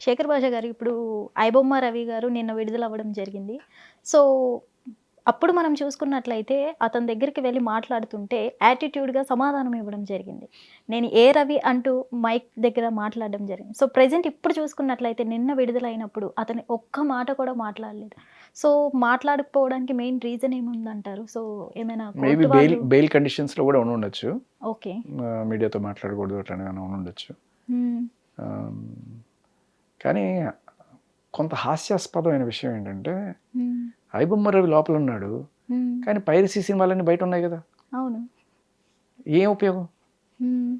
శేఖర్ భాష గారు, ఇప్పుడు 'ఐబొమ్మ రవి' గారు నిన్న విడుదలవ్వడం జరిగింది. సో, అప్పుడు మనం చూసుకున్నట్లయితే అతని దగ్గరికి వెళ్లి మాట్లాడుతుంటే యాటిట్యూడ్‌గా సమాధానం ఇవ్వడం జరిగింది. నేను ఏ రవి అంటూ మైక్ దగ్గర మాట్లాడడం జరిగింది. సో, ప్రెజెంట్ ఇప్పుడు చూసుకున్నట్లయితే నిన్న విడుదలైనప్పుడు అతను ఒక్క మాట కూడా మాట్లాడలేదు. సో, మాట్లాడకపోవడానికి మెయిన్ రీజన్ ఏముందంటారు? సో, ఏమైనా మేబీ కోర్టు బెయిల్ వాళ్ళు బెయిల్ కండిషన్స్లో కూడా ఉండుండొచ్చు. ఓకే. మీడియాతో మాట్లాడకూడదు అట్లా ఏమైనా ఉండుండొచ్చు. హ్మ్. కానీ కొంత హాస్యాస్పదమైన విషయం ఏంటంటే హ్మ్. ఐబొమ్మ రవి లోపల ఉన్నాడు, హ్మ్. కానీ పైరసీ సినిమాలన్నీ బయట ఉన్నాయి కదా, అవును. ఏం ఉపయోగం? హ్మ్.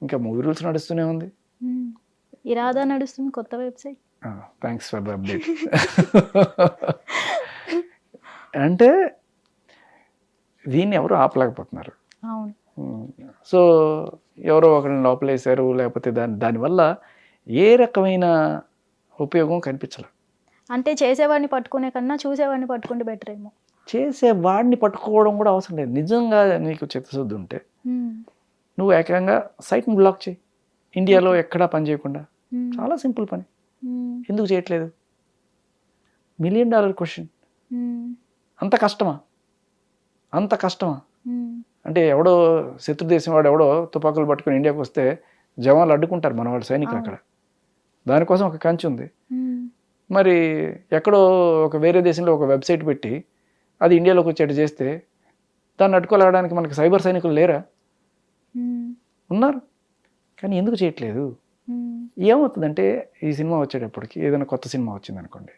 ఇంకా మూవీ రూల్స్ నడుస్తూనే ఉంది. హ్మ్. ఇరాదా నడుస్తుంది కొత్త website. Thanks for the update. అంటే దీన్ని ఎవరు ఆపలేకపోతున్నారు. అవును. సో ఎవరో ఒకరిని లోపలేశారు, లేకపోతే దానివల్ల ఏ రకమైన ఉపయోగం కనిపించలేదు. అంటే చేసేవాడిని పట్టుకునే కన్నా చూసేవాడిని పట్టుకుంటే బెటర్ ఏమో. చేసే వాడిని పట్టుకోవడం కూడా అవసరం లేదు. నిజంగా నీకు చిత్తశుద్ధి ఉంటే హ్మ్. నువ్వు ఏకంగా సైట్ని బ్లాక్ చేయి, ఇండియాలో ఎక్కడా పని చేయకుండా. హ్మ్. చాలా సింపుల్ పని. హ్మ్. ఎందుకు చేయట్లేదు? $1 మిలియన్ క్వశ్చన్. హ్మ్. అంత కష్టమా? అంత కష్టమా? హ్మ్. అంటే ఎవడో శత్రుదేశం వాడు ఎవడో తుపాకులు పట్టుకుని ఇండియాకి వస్తే జవాన్లు అడ్డుకుంటారు మన వాళ్ళు సైనికులు అక్కడ. దానికోసం ఒక కంచి ఉంది. హ్మ్. మరి ఎక్కడో ఒక వేరే దేశంలో ఒక వెబ్సైట్ పెట్టి అది ఇండియాలోకి వచ్చేట్టు చేస్తే దాన్ని అడ్డుకోలేడానికి మనకి సైబర్ సైనికులు లేరా? హ్మ్. ఉన్నారు. కానీ ఎందుకు చేయట్లేదు? హ్మ్. ఏమవుతుందంటే ఈ సినిమా వచ్చేటప్పటికి ఏదైనా కొత్త సినిమా వచ్చింది అనుకోండి,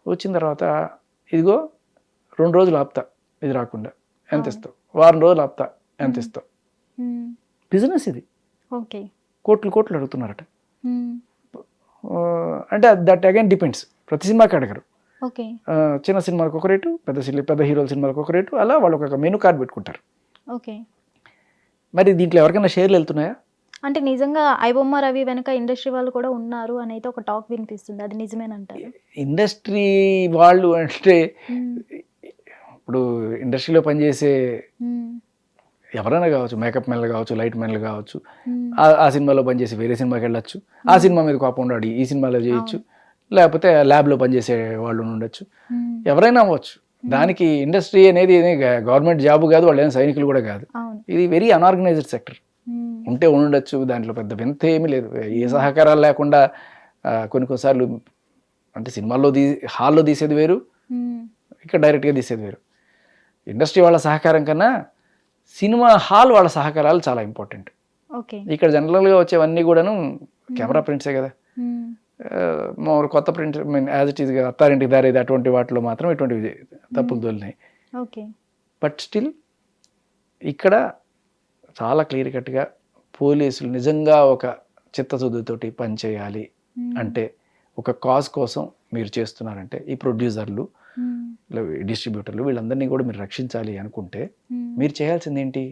వచ్చిన తర్వాత ఇదిగో 2 రోజులు ఆపుతా ఇది రాకుండా, ఎంత ఇస్తావు? వారం రోజులు ఆపుతా, ఎంత ఇస్తావు? హ్మ్. బిజినెస్ ఇది. ఓకే. కోట్లు కోట్లు అడుగుతున్నారట. హ్మ్. అంటే దట్ అగైన్ డిపెండ్స్. ప్రతి సినిమాకి అడగరు. ఓకే. చిన్న సినిమాలకు ఒక రేటు, పెద్ద హీరోల సినిమాలకు ఒక రేటు, అలా వాళ్ళు ఒక మెనూ కార్డ్ పెట్టుకుంటారు. ఓకే. మరి దీంట్లో ఎవరికైనా షేర్లు వెళ్తున్నాయా? అంటే నిజంగా 'ఐబొమ్మ రవి' వెనక ఇండస్ట్రీ వాళ్ళు కూడా ఉన్నారు అనైతే ఒక టాక్ వినిపిస్తుంది. అది నిజమేనంటారా? ఇండస్ట్రీ వాళ్ళు అంటే హ్మ్. ఇప్పుడు ఇండస్ట్రీలో పనిచేసే హ్మ్. ఎవరైనా కావచ్చు, మేకప్ మెన్లు కావచ్చు, లైట్ మెన్లు కావచ్చు, హ్మ్. ఆ సినిమాలో పనిచేసి వేరే సినిమాకి వెళ్ళొచ్చు, ఆ సినిమా మీద కోపం ఉండాలి ఈ సినిమాలో చేయొచ్చు, లేకపోతే ల్యాబ్లో పనిచేసే వాళ్ళు ఉండొచ్చు, హ్మ్. ఎవరైనా అవ్వచ్చు. దానికి ఇండస్ట్రీ అనేది గవర్నమెంట్ జాబ్ కాదు, వాళ్ళు ఏం సైనికులు కూడా కాదు. అవును. ఇది వెరీ అనార్గనైజ్డ్ సెక్టర్. హ్మ్. ఉంటే ఉండొచ్చు, దాంట్లో పెద్ద వింత ఏమీ లేదు. ఏ సహకారాలు లేకుండా కొన్నిసార్లు అంటే సినిమాల్లో హాల్లో తీసేది వేరు, హ్మ్. ఇక్కడ డైరెక్ట్గా తీసేది వేరు. ఇండస్ట్రీ వాళ్ళ సహకారం కన్నా సినిమా హాల్ వాళ్ళ సహకారాలు చాలా ఇంపార్టెంట్. ఓకే. ఇక్కడ జనరల్గా వచ్చేవన్నీ కూడాను కెమెరా ప్రింట్సే కదా. హ్మ్. మామూలు కొత్త ప్రింట్ మీన్ యాజ్ ఇట్ ఈస్గా అత్తారింటికి దారేది అటువంటి వాటిలో మాత్రం ఇటువంటివి తప్పులు దొరినాయి. ఓకే. బట్ స్టిల్ ఇక్కడ చాలా క్లియర్ కట్గా పోలీసులు నిజంగా ఒక చిత్తశుద్ధితోటి పనిచేయాలి అంటే, ఒక కాజ్ కోసం మీరు చేస్తున్నారంటే, ఈ ప్రొడ్యూసర్లు, డిస్ట్రిబ్యూటర్లు వీళ్ళందరినీ కూడా మీరు రక్షించాలి అనుకుంటే మీరు చేయాల్సింది ఏంటి?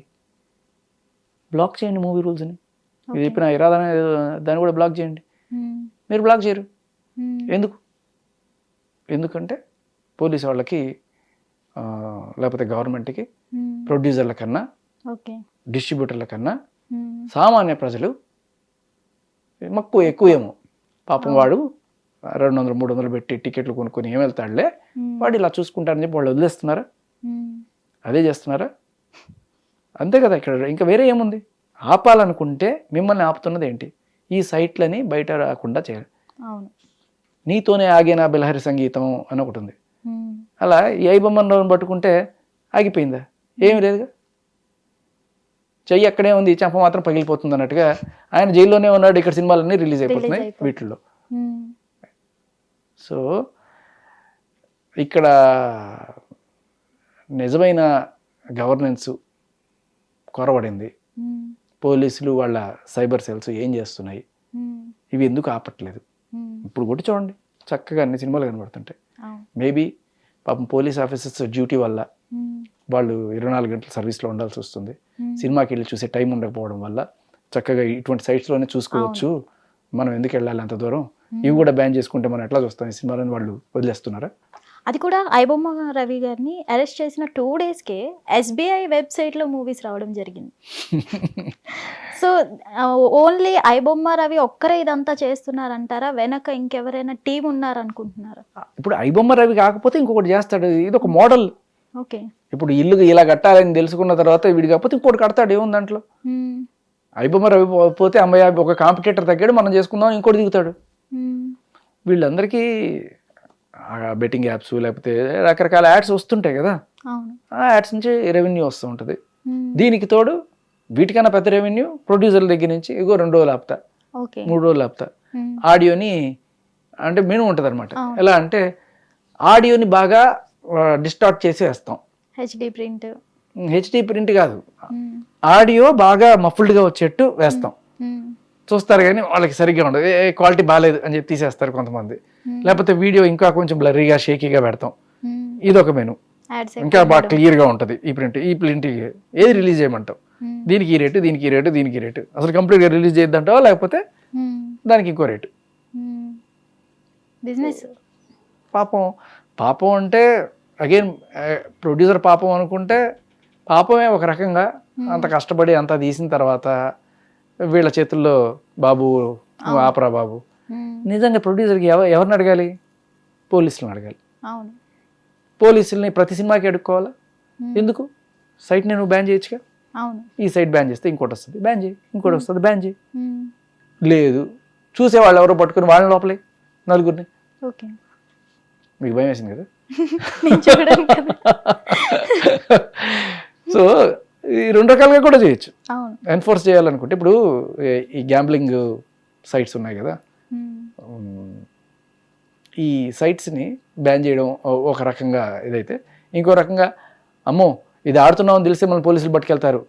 బ్లాక్ చేయండి మూవీ రూల్స్ని. ఇది చెప్పిన ఇరాదా దాన్ని కూడా బ్లాక్ చేయండి. మీరు బ్లాక్ చేయరు. ఎందుకు? ఎందుకంటే పోలీసు వాళ్ళకి లేకపోతే గవర్నమెంట్కి ప్రొడ్యూసర్ల కన్నా, డిస్ట్రిబ్యూటర్ల కన్నా సామాన్య ప్రజలు మక్కువ ఎక్కువేమో. పాపం వాడు 200-300 పెట్టి టికెట్లు కొనుక్కొని ఏం వెళ్తాడులే, వాడు ఇలా చూసుకుంటారని చెప్పి వాళ్ళు వదిలేస్తున్నారా? అదే చేస్తున్నారా? అంతే కదా. ఇక్కడ ఇంకా వేరే ఏముంది? ఆపాలనుకుంటే మిమ్మల్ని ఆపుతున్నది ఏంటి? ఈ సైట్లని బయట రాకుండా చేయాలి. నీతోనే ఆగేనా బిలహరి సంగీతం అని ఒకటి ఉంది. అలా ఈ ఐబొమ్మను పట్టుకుంటే ఆగిపోయిందా? ఏమి లేదుగా. చెయ్యి అక్కడే ఉంది, చెంప మాత్రం పగిలిపోతుంది అన్నట్టుగా ఆయన జైల్లోనే ఉన్నాడు, ఇక్కడ సినిమాలన్నీ రిలీజ్ అయిపోతున్నాయి వీటిల్లో. సో ఇక్కడ నిజమైన గవర్నెన్స్ కొరవడింది. పోలీసులు వాళ్ళ సైబర్ సెల్స్ ఏం చేస్తున్నాయి, ఇవి ఎందుకు ఆపట్లేదు? ఇప్పుడు కూడా చూడండి, చక్కగా అన్ని సినిమాలు కనబడుతుంటాయి. మేబీ పాపం పోలీస్ ఆఫీసర్స్ డ్యూటీ వల్ల వాళ్ళు 24 గంటల సర్వీస్లో ఉండాల్సి వస్తుంది. సినిమాకి వెళ్ళి చూసే టైం ఉండకపోవడం వల్ల చక్కగా ఇటువంటి సైట్స్లోనే చూసుకోవచ్చు, మనం ఎందుకు వెళ్ళాలి అంత దూరం, ఇవి కూడా బ్యాన్ చేసుకుంటే మనం ఎట్లా చూస్తాం ఈ సినిమాలను వాళ్ళు వదిలేస్తున్నారా? అది కూడా ఐబొమ్మ రవి గారిని అరెస్ట్ చేసిన 2 డేస్కే ఎస్బీఐ వెబ్సైట్లో మూవీస్ రావడం జరిగింది. సో ఓన్లీ ఐబొమ్మ రవి ఒక్కరే ఇదంతా చేస్తున్నారంటారా, వెనక ఇంకెవరైనా టీం ఉన్నారనుకుంటున్నారా? ఇప్పుడు ఐబొమ్మ రవి కాకపోతే ఇంకొకటి చేస్తాడు, ఇది ఒక మోడల్. ఓకే. ఇప్పుడు ఇల్లు ఇలా కట్టాలని తెలుసుకున్న తర్వాత వీడు కాకపోతే ఇంకోటి కడతాడు, ఏముంది దాంట్లో. ఐబొమ్మ రవి పోతే అమ్మాయి ఒక కాంపిటేటర్ తగ్గాడు, మనం చేసుకుందాం, ఇంకోటి దిగుతాడు. వీళ్ళందరికీ బెట్టింగ్ యాప్స్ లేకపోతే రకరకాల యాడ్స్ వస్తుంటాయి కదా, ఆ యాడ్స్ నుంచి రెవెన్యూ వస్తూ ఉంటుంది. దీనికి తోడు వీటికన్నా పెద్ద రెవెన్యూ ప్రొడ్యూసర్ల దగ్గర నుంచి, ఇగో 2 రోజులు ఆపుతా, 3 రోజులు ఆపుతా, ఆడియోని అంటే మెనూ ఉంటుంది అనమాట. ఎలా అంటే ఆడియోని బాగా డిస్టార్ట్ చేసి వేస్తాం, హెచ్డి ప్రింట్ కాదు, ఆడియో బాగా మఫుల్డ్గా వచ్చేట్టు వేస్తాం. చూస్తారు కానీ వాళ్ళకి సరిగ్గా ఉండదు, క్వాలిటీ బాగాలేదు అని చెప్పి తీసేస్తారు కొంతమంది. లేకపోతే వీడియో ఇంకా కొంచెం బ్లర్రీగా షేకీగా పెడతాం, ఇదొక మెనూ. ఇంకా బాగా క్లియర్గా ఉంటుంది ఈ ప్రింట్ ఏది రిలీజ్ చేయమంటావు, దీనికి ఈ రేటు, దీనికి ఈ రేటు, దీనికి ఈ రేటు, అసలు కంప్లీట్గా రిలీజ్ చేయొద్దంటావా, లేకపోతే దానికి ఇంకో రేటు. బిజినెస్ పాపం అంటే అగైన్ ప్రొడ్యూసర్ పాపం అనుకుంటే పాపమే ఒక రకంగా. అంత కష్టపడి అంత తీసిన తర్వాత వీళ్ళ చేతుల్లో బాబు నువ్వు ఆపరా బాబు. నిజంగా ప్రొడ్యూసర్కి ఎవరిని అడగాలి? పోలీసులను అడగాలి. పోలీసుల్ని ప్రతి సినిమాకి అడుక్కోవాలా? ఎందుకు? సైట్ని నువ్వు బ్యాన్ చేయొచ్చుగా. ఈ సైట్ బ్యాన్ చేస్తే ఇంకోటి వస్తుంది, బ్యాన్ చేయి, ఇంకోటి వస్తుంది, బ్యాన్ చేయి. లేదు, చూసేవాళ్ళు ఎవరో పట్టుకుని వాళ్ళని లోపలే నలుగురిని. మీకు భయం వేసింది కదా. సో ఈ 2 రకాలుగా కూడా చేయొచ్చు ఎన్ఫోర్స్ చేయాలనుకుంటే. ఇప్పుడు ఈ గ్యాంబ్లింగ్ సైట్స్ ఉన్నాయి కదా, ఈ సైట్స్ని బ్యాన్ చేయడం ఒక రకంగా ఇదైతే, ఇంకో రకంగా అమ్మో ఇది ఆడుతున్నామని తెలిస్తే మన పోలీసులు పట్టుకెళ్తారు,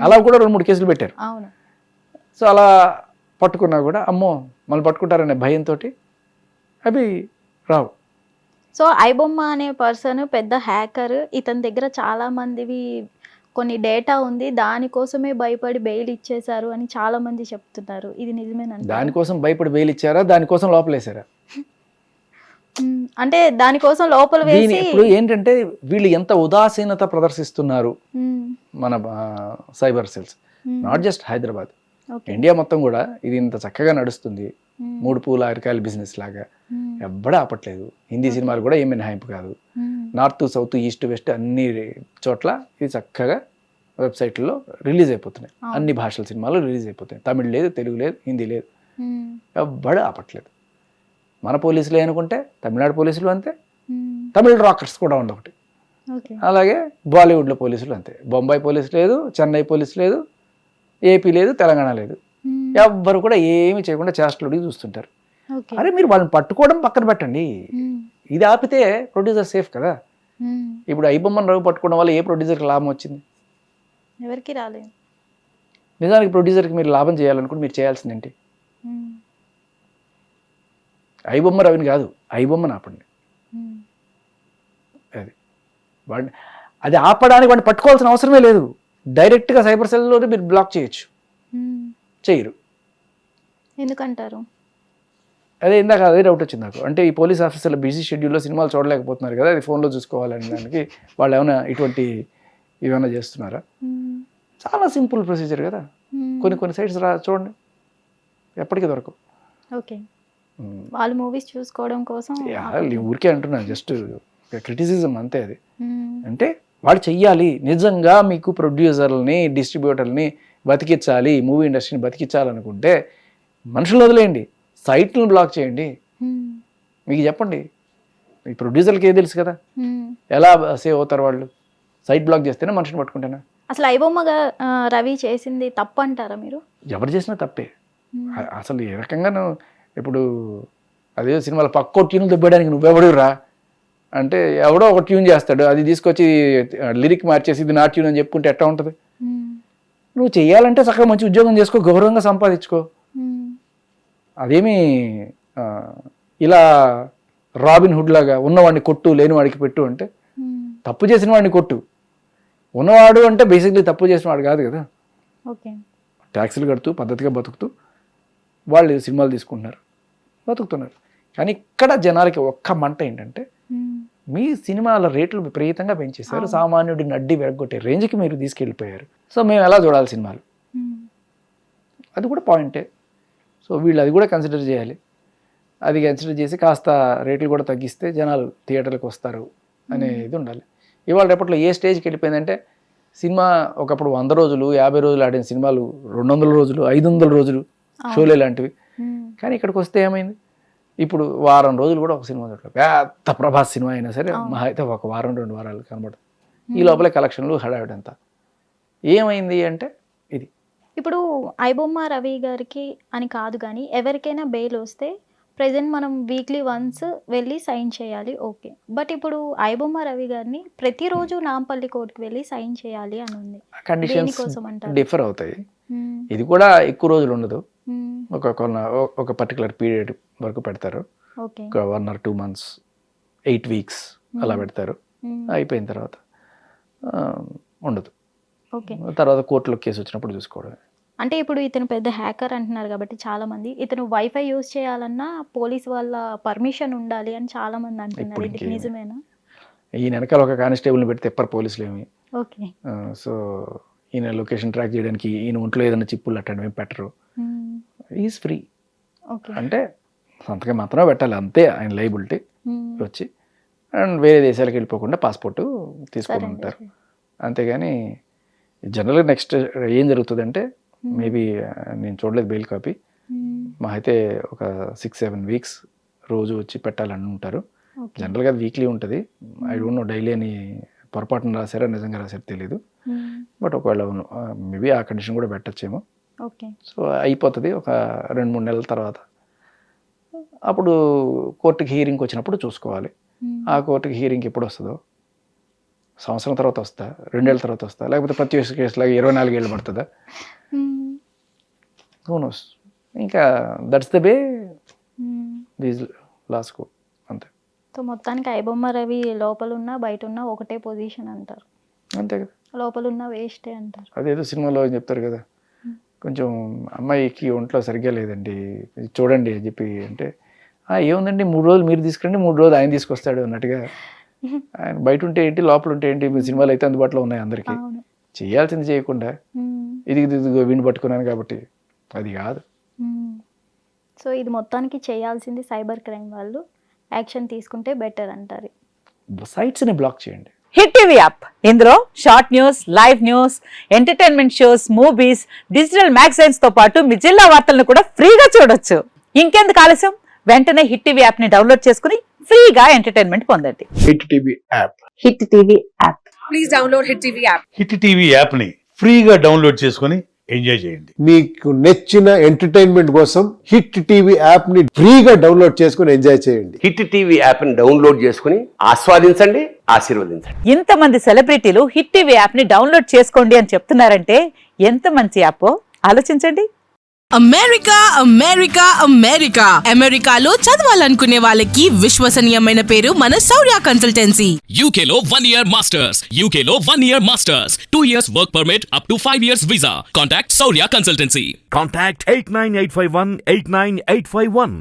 అలా కూడా 2-3 కేసులు పెట్టారు. సో అలా పట్టుకున్నా కూడా అమ్మో మళ్ళీ పట్టుకుంటారనే భయంతో అవి రావు. సో ఐబొమ్మ అనే పర్సన్ పెద్ద హ్యాకర్, ఇతని దగ్గర చాలా మందివి కొన్ని డేటా ఉంది, దానికోసమే భయపడి బెయిల్ ఇచ్చేశారు అని చాలా మంది చెప్తున్నారు. ఇది నిజమేనండి? దానికోసం భయపడి బెయిల్ ఇచ్చారా, దానికోసం లోపలేసారా? అంటే దానికోసం లోపల వేసి. ఇప్పుడు ఏంటంటే వీళ్ళు ఎంత ఉదాసీనత ప్రదర్శిస్తున్నారు మన cyber cells, not just Hyderabad, India మొత్తం కూడా ఇది ఇంత చక్కగా నడుస్తుంది. 3 పూల అరకాయల బిజినెస్ లాగా ఎవ్వడా ఆపట్లేదు. హిందీ సినిమాలు కూడా ఏమీ మినహాయింపు కాదు. నార్త్ సౌత్ ఈస్ట్ వెస్ట్ అన్ని చోట్ల ఇది చక్కగా వెబ్సైట్లో రిలీజ్ అయిపోతున్నాయి. అన్ని భాషల సినిమాలు రిలీజ్ అయిపోతున్నాయి. తమిళ్ లేదు, తెలుగు లేదు, హిందీ లేదు, ఎవ్వడా ఆపట్లేదు. మన పోలీసులే అనుకుంటే తమిళనాడు పోలీసులు అంతే, తమిళ రాకర్స్ కూడా ఉంది ఒకటి. అలాగే బాలీవుడ్లో పోలీసులు అంతే. బొంబాయి పోలీసు లేదు, చెన్నై పోలీసు లేదు, ఏపీ లేదు, తెలంగాణ లేదు. ఎవ్వరు కూడా ఏమి చేయకుండా చేష్టలుడికి చూస్తుంటారు. అరే మీరు వాళ్ళని పట్టుకోవడం పక్కన పెట్టండి, ఇది ఆపితే ప్రొడ్యూసర్ సేఫ్ కదా. ఇప్పుడు ఐబొమ్మను రవి పట్టుకోవడం వల్ల ఏ ప్రొడ్యూసర్కి లాభం వచ్చింది? ఎవరికి రాలేదు. నిజానికి ప్రొడ్యూసర్కి మీరు లాభం చేయాలనుకుంటే మీరు చేయాల్సింది ఏంటి? ఐబొమ్మ రవిని కాదు, ఐబొమ్మను ఆపండి. అది అది ఆపడానికి వాడిని పట్టుకోవాల్సిన అవసరమే లేదు. డైరెక్ట్గా సైబర్ సెల్లో మీరు బ్లాక్ చేయొచ్చు. చేయరు. ఎందుకంటారు? అదే ఇందాక అదే డౌట్ వచ్చింది నాకు. అంటే ఈ పోలీస్ ఆఫీసర్ల బిజీ షెడ్యూల్లో సినిమాలు చూడలేకపోతున్నారు కదా, అది ఫోన్లో చూసుకోవాలని దానికి వాళ్ళు ఏమైనా ఇటువంటి ఏమైనా చేస్తున్నారా? చాలా సింపుల్ ప్రొసీజర్ కదా. కొన్ని సైట్స్ చూడండి, ఎప్పటికీ దొరకవు. ఓకే, వాళ్ళు మూవీస్ చూసుకోవడం కోసం ఊరికే అంటున్నాను, జస్ట్ క్రిటిసిజం అంతే. అది అంటే వాళ్ళు చెయ్యాలి. నిజంగా మీకు ప్రొడ్యూసర్లని డిస్ట్రిబ్యూటర్ని బతికించాలి, మూవీ ఇండస్ట్రీని బతికించాలనుకుంటే మనుషులు వదిలేయండి, సైట్లను బ్లాక్ చేయండి. మీకు చెప్పండి, ఈ ప్రొడ్యూసర్కి ఏం తెలుసు కదా ఎలా సేవ్ అవుతారు వాళ్ళు. సైట్ బ్లాక్ చేస్తేనే మనిషిని పట్టుకుంటేనా? అసలు ఐబొమ్మగా రవి చేసింది తప్పు అంటారా మీరు? ఎవరు చేసినా తప్పే. అసలు ఏ రకంగా ఇప్పుడు అదే సినిమాలో పక్కో ట్యూన్ దెబ్బడానికి నువ్వెవడు రా అంటే ఎవడో ఒక ట్యూన్ చేస్తాడు, అది తీసుకొచ్చి లిరిక్ మార్చేసి ఇది నా ట్యూన్ అని చెప్పుకుంటే ఎట్లా ఉంటుంది? నువ్వు చెయ్యాలంటే చక్కగా మంచి ఉద్యోగం చేసుకో, గౌరవంగా సంపాదించుకో. అదేమి ఇలా రాబిన్ హుడ్ లాగా ఉన్నవాడిని కొట్టు, లేనివాడికి పెట్టు అంటే తప్పు చేసిన వాడిని కొట్టు. ఉన్నవాడు అంటే బేసిక్లీ తప్పు చేసిన వాడు కాదు కదా. ట్యాక్సీలు కడుతూ పద్ధతిగా బతుకుతూ వాళ్ళు సినిమాలు తీసుకుంటున్నారు, బతుకుతున్నారు. కానీ ఇక్కడ జనాలకి ఒక్క మంట ఏంటంటే మీ సినిమాల రేట్లు విపరీతంగా పెంచేశారు, సామాన్యుడిని అడ్డి విరగొట్టే రేంజ్కి మీరు తీసుకెళ్ళిపోయారు. సో మేము ఎలా చూడాలి సినిమాలు? అది కూడా పాయింటే. సో వీళ్ళు అది కూడా కన్సిడర్ చేయాలి. అది కన్సిడర్ చేసి కాస్త రేట్లు కూడా తగ్గిస్తే జనాలు థియేటర్లకు వస్తారు అనేది ఉండాలి. ఇవాళ రేపట్లో ఏ స్టేజ్కి వెళ్ళిపోయిందంటే సినిమా ఒకప్పుడు 100 రోజులు 50 రోజులు ఆడిన సినిమాలు 200 రోజులు 500 రోజులు షోలే లాంటివి. కానీ ఇక్కడికి వస్తే ఏమైంది, ఇప్పుడు వారం రోజులు కూడా ఒక సినిమా చూడాలి. పెద్ద ప్రభాస్ సినిమా అయినా సరే మహా అయితే ఒక వారం 2 వారాలు కనబడుతుంది. ఈ లోపలే కలెక్షన్లు హడావిడి అంతా. ఏమైంది అంటే ఇది. ఇప్పుడు ఐబొమ్మ రవి గారికి అని కాదు కానీ ఎవరికైనా బెయిల్ వస్తే ప్రెజెంట్ మనం వీక్లీ వన్స్ వెళ్ళి సైన్ చేయాలి, ఓకే. బట్ ఇప్పుడు ఐబొమ్మ రవి గారిని ప్రతిరోజు నాంపల్లి కోర్టుకు వెళ్ళి సైన్ చేయాలి అని ఉంది. కండిషన్స్ డిఫర్ అవుతాయి. ఇది కూడా ఎక్కువ రోజులు ఉండదు, ఒక పర్టికులర్ పీరియడ్ వరకు పెడతారు. ఒక 1 or 2 months, 8 weeks అలా పెడతారు. అయిపోయిన తర్వాత ఉండదు. తర్వాత కోర్టులో కేసు వచ్చినప్పుడు చూసుకోవడం. అంటే ఇప్పుడు ఇతను పెద్ద హ్యాకర్ అంటున్నారు కాబట్టి చాలా మంది ఇతను వైఫై యూజ్ చేయాలన్నా పోలీస్ వాళ్ళ పర్మిషన్ ఉండాలి అని చాలా మంది అంటున్నారు. ఇది నిజమేనా? ఈయన వెనకాల ఒక కానిస్టేబుల్ని పెడితే ఎప్పటి పోలీసులు ఏమి. ఓకే. సో ఈయన లొకేషన్ ట్రాక్ చేయడానికి ఈయన ఒంట్లో ఏదైనా చిప్పులు అట్టడం ఏం పెట్టరు. Is free. అంటే సంతకం మాత్రమే పెట్టాలి అంతే ఆయన లైబిలిటీ వచ్చి. అండ్ వేరే దేశాలకు వెళ్ళిపోకుండా పాస్పోర్ట్ తీసుకొని ఉంటారు. అంతేగాని జనరల్గా నెక్స్ట్ ఏం జరుగుతుందంటే మేబీ నేను చూడలేదు బెయిల్ కాపీ, మా అయితే ఒక 6-7 weeks రోజు వచ్చి పెట్టాలని ఉంటారు. జనరల్గా వీక్లీ ఉంటుంది. ఐ డోంట్ నో డైలీ అని పొరపాటున రాశారా నిజంగా రాశారో తెలీదు. బట్ ఒకవేళ మేబీ ఆ కండిషన్ కూడా పెట్టచ్చేమో. సో అయిపోతుంది ఒక 2-3 నెలల తర్వాత. అప్పుడు కోర్టుకి హీరింగ్కి వచ్చినప్పుడు చూసుకోవాలి. ఆ కోర్టుకి హీరింగ్ ఎప్పుడు వస్తుందో, సంవత్సరం తర్వాత వస్తా, 2 ఏళ్ళ తర్వాత వస్తా, లేకపోతే ప్రతి కేసులాగా 24 ఏళ్ళు పడుతుందా, హూ నోస్. ఇంకా that's the way these laws go అంతే. సో మొత్తానికి ఐబొమ్మ రవి లోపల ఉన్నా బయట ఉన్నా ఒకటే పొజిషన్ అంటారు. అంతే కదా, లోపల ఉన్న వేస్టే అంటారు. అదేదో సినిమాలో చెప్తారు కదా, కొంచెం అమ్మాయికి ఒంట్లో సరిగ్గా లేదండి చూడండి అని చెప్పి అంటే ఏముందండి 3 రోజులు మీరు తీసుకురండి 3 రోజులు ఆయన తీసుకొస్తాడు అన్నట్టుగా. ఆయన బయట ఉంటే ఏంటి లోపల ఉంటే ఏంటి, మీ సినిమాలు అయితే అందుబాటులో ఉన్నాయి అందరికీ. చేయాల్సింది చేయకుండా ఇది విండి పట్టుకున్నాను కాబట్టి అది కాదు. సో ఇది మొత్తానికి చేయాల్సింది సైబర్ క్రైమ్ వాళ్ళు యాక్షన్ తీసుకుంటే బెటర్ అంటారు. సైట్స్ని బ్లాక్ చేయండి. హిట్ టీవీ యాప్, ఇందులో short news, live news, entertainment shows, movies, digital magazines తో పాటు మీ జిల్లా వార్తలను కూడా ఫ్రీగా చూడొచ్చు. ఇంకెందుకు ఆలస్యం, వెంటనే హిట్ టీవీ యాప్ ని డౌన్లోడ్ చేసుకుని ఫ్రీగా ఎంటర్టైన్మెంట్ పొందండి. Hit TV app. Hit TV app. Please download hit TV app. Hit TV app ని ఫ్రీగా డౌన్లోడ్ చేసుకుని ఎంజాయ్ చేయండి. మీకు నచ్చిన ఎంటర్టైన్మెంట్ కోసం హిట్ టీవీ యాప్ ని ఫ్రీగా డౌన్లోడ్ చేసుకుని ఎంజాయ్ చేయండి. హిట్ టీవీ యాప్ ని డౌన్లోడ్ చేసుకుని ఆస్వాదించండి, ఆశీర్వదించండి. ఇంతమంది సెలబ్రిటీలు హిట్ టీవీ యాప్ ని డౌన్లోడ్ చేసుకోండి అని చెప్తున్నారంటే ఎంత మంచి యాప్ ఆలోచించండి. అమెరికా అమెరికా అమెరికా అమెరికాలో చదవాలనుకునే వాళ్ళకి విశ్వసనీయమైన పేరు మన శౌర్య కన్సల్టెన్సీ. UK లో 1 year masters, UK లో 1 year masters, 2 years work permit up to 5 years visa. Contact Saurya Consultancy. Contact 89851 89851.